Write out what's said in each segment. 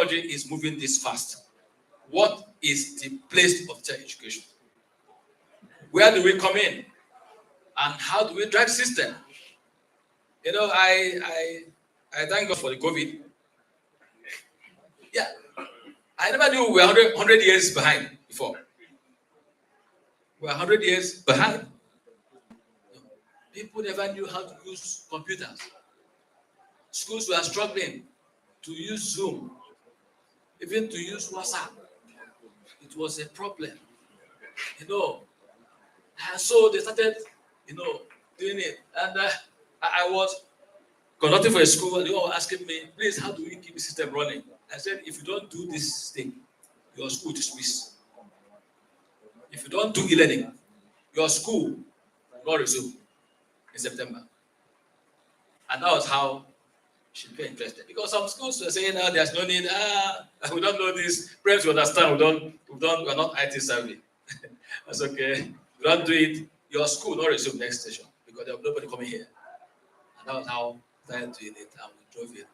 technology is moving this fast, what is the place of teacher education? Where do we come in? And how do we drive the system? I thank God for the COVID. Yeah, I never knew we were 100 years behind before. We were 100 years behind. People never knew how to use computers. Schools were struggling to use Zoom, even to use WhatsApp. It was a problem, And so they started, doing it. And I was conducting for a school, and they were asking me, please, how do we keep the system running? I said, if you don't do this thing, your school dismiss. If you don't do e-learning, your school will not resume in September. And that was how she became interested. Because some schools were saying, there's no need, we don't know this. Parents will understand, we're not IT savvy. That's okay. If you don't do it, your school will not resume next session because there will be nobody coming here. And that was how we started doing it, and we drove it.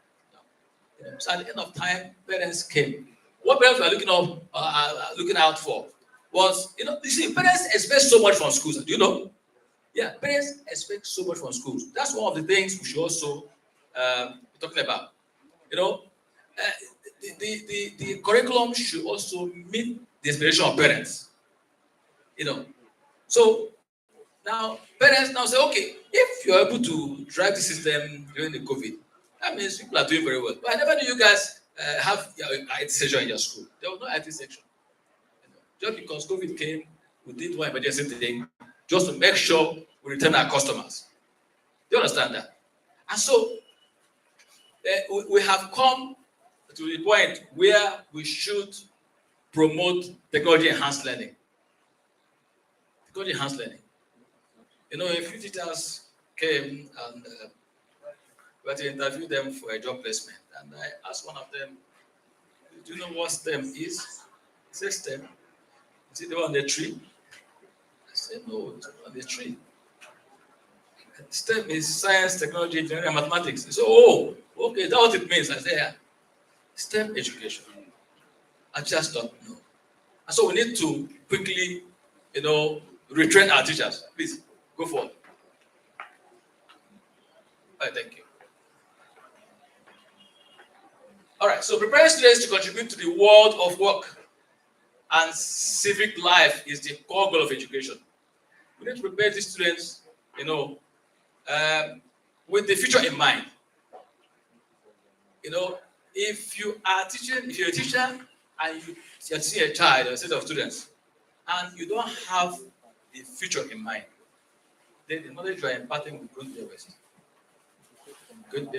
So at the end of time, parents came. What parents were looking out for was, you see, parents expect so much from schools. Do you know? Yeah, parents expect so much from schools. That's one of the things we should also be talking about. The curriculum should also meet the expectation of parents. So now parents now say, okay, if you're able to drive the system during the COVID, that means people are doing very well. But I never knew you guys have IT section in your school. There was no IT section. Just because COVID came, we did one emergency thing just to make sure we return our customers. Do you understand that? And so we have come to the point where we should promote technology-enhanced learning. Technology-enhanced learning. A few teachers came and we had to interview them for a job placement. And I asked one of them, do you know what STEM is? He said, STEM. Is it the one on the tree? I said, no, it's not on the tree. STEM is science, technology, engineering, and mathematics. He said, oh, okay, that's what it means. I said, yeah. STEM education. I just don't know. And so we need to quickly, retrain our teachers. Please, go forward. All right, thank you. All right, so preparing students to contribute to the world of work and civic life is the core goal of education. We need to prepare these students, with the future in mind. If you're a teacher and you're teaching a child or a set of students, and you don't have the future in mind, then the knowledge you are imparting will go to the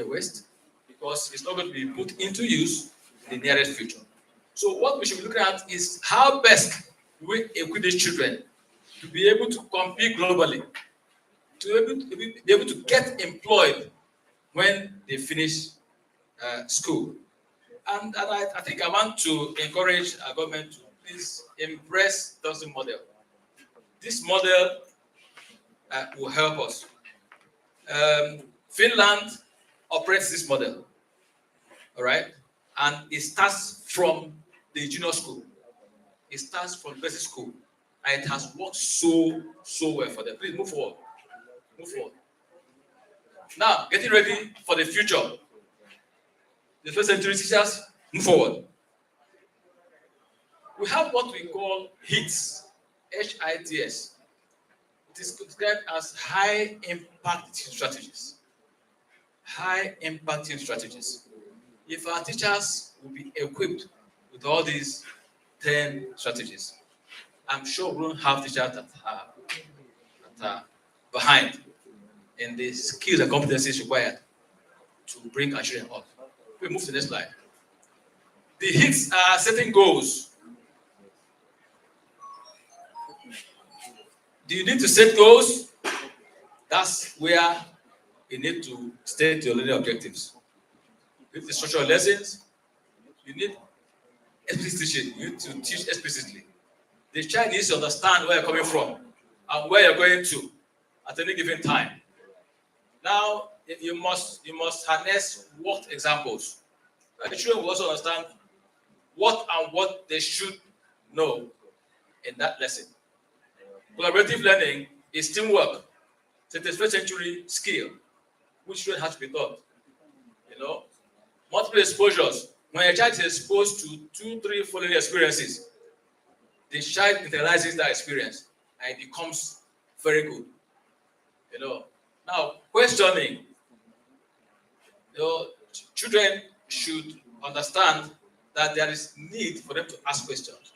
waste. Because it's not going to be put into use in the nearest future. So what we should be looking at is how best we equip these children to be able to compete globally, to be able to get employed when they finish school. And I think I want to encourage our government to please embrace the Tongston model. This model will help us. Finland operates this model, all right? And it starts from the junior school. It starts from basic school. And it has worked so well for them. Please move forward. Move forward. Now, getting ready for the future. The first century teachers, move forward. We have what we call HITS, HITS. It is described as high impact strategies. High impact strategies. If our teachers will be equipped with all these 10 strategies, I'm sure we won't have teachers that are behind in the skills and competencies required to bring our children up. We move to the next slide. The HITS are setting goals. Do you need to set goals? That's where you need to state your learning objectives. With the structural lessons, you need explicit teaching. You need to teach explicitly. The child needs to understand where you're coming from and where you're going to at any given time. Now, you must harness worked examples. And the children will also understand what they should know in that lesson. Collaborative learning is teamwork. It's a 21st century skill which should have to be taught. Multiple exposures. When a child is exposed to 2, 3 following experiences, the child internalizes that experience and it becomes very good. Now questioning. Children should understand that there is need for them to ask questions.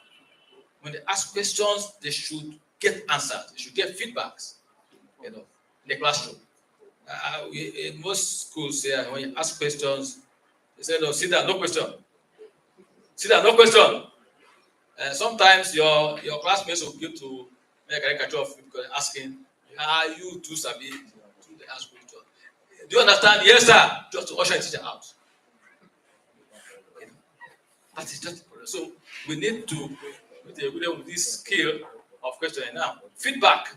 When they ask questions, they should get answers. They should get feedbacks. In the classroom. In most schools here, when you ask questions, they say, "No, sit down, no question. Sit down, no question." Sometimes your classmates will give to make a caricature of you because asking, you too sabi to the ask question. Do you understand? Yes, sir. Just to usher the teacher out. That is just so we need to with this skill of questioning. Now, feedback.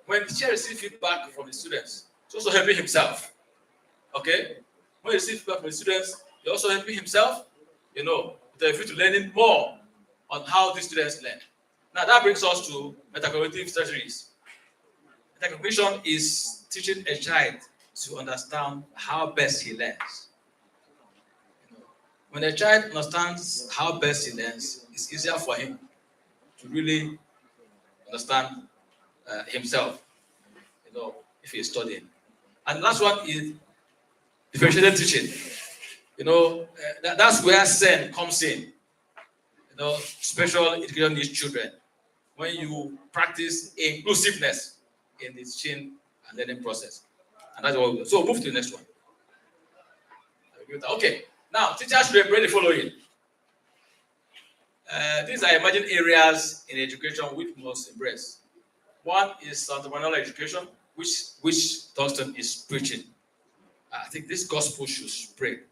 When the teacher receives feedback from the students, he's also helping himself. Okay? When he receives feedback from the students, he's also helping himself, with a view to learning more on how the students learn. Now, that brings us to metacognitive strategies. Metacognition is teaching a child to understand how best he learns. When a child understands how best he learns, it's easier for him to really understand himself, if he's studying. And the last one is differentiated teaching. That's where SEN comes in. Special education needs children. When you practice inclusiveness in the teaching and learning process. And that's what we do. So move to the next one. Okay. Now, teachers should embrace the following. These are emerging areas in education which we must embrace. One is entrepreneurial education, which Tongston is preaching. I think this gospel should spread.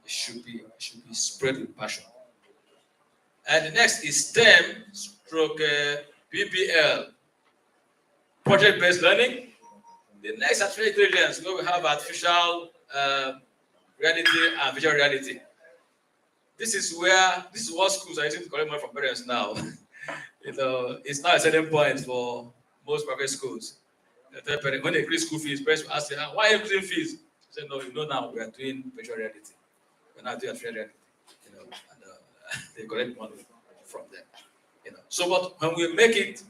It should be spread with passion. And the next is STEM stroke PBL, project-based learning. The next artificial intelligence, where we have artificial reality and virtual reality. This is what schools are using to collect money from parents now. It's now a certain point for most private schools. When they increase school fees, parents will ask them, "Why are you increasing fees?" They say, "No, now we are doing virtual reality. We're not doing artificial reality." And they collect money from them. So, but when we make it,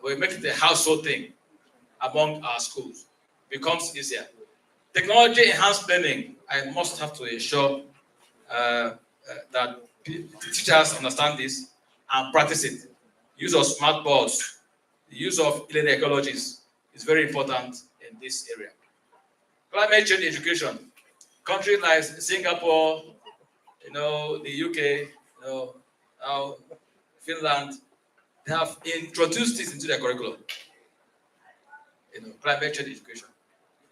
we make it a household thing among our schools, it becomes easier. Technology enhanced learning. I must have to ensure that teachers understand this and practice it. Use of smart boards, the use of learning ecologies is very important in this area. Climate change education. Countries like Singapore, the UK, Finland, they have introduced this into their curriculum. Climate change education.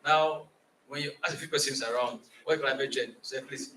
Now, when you ask a few persons around, what climate change? Say, please,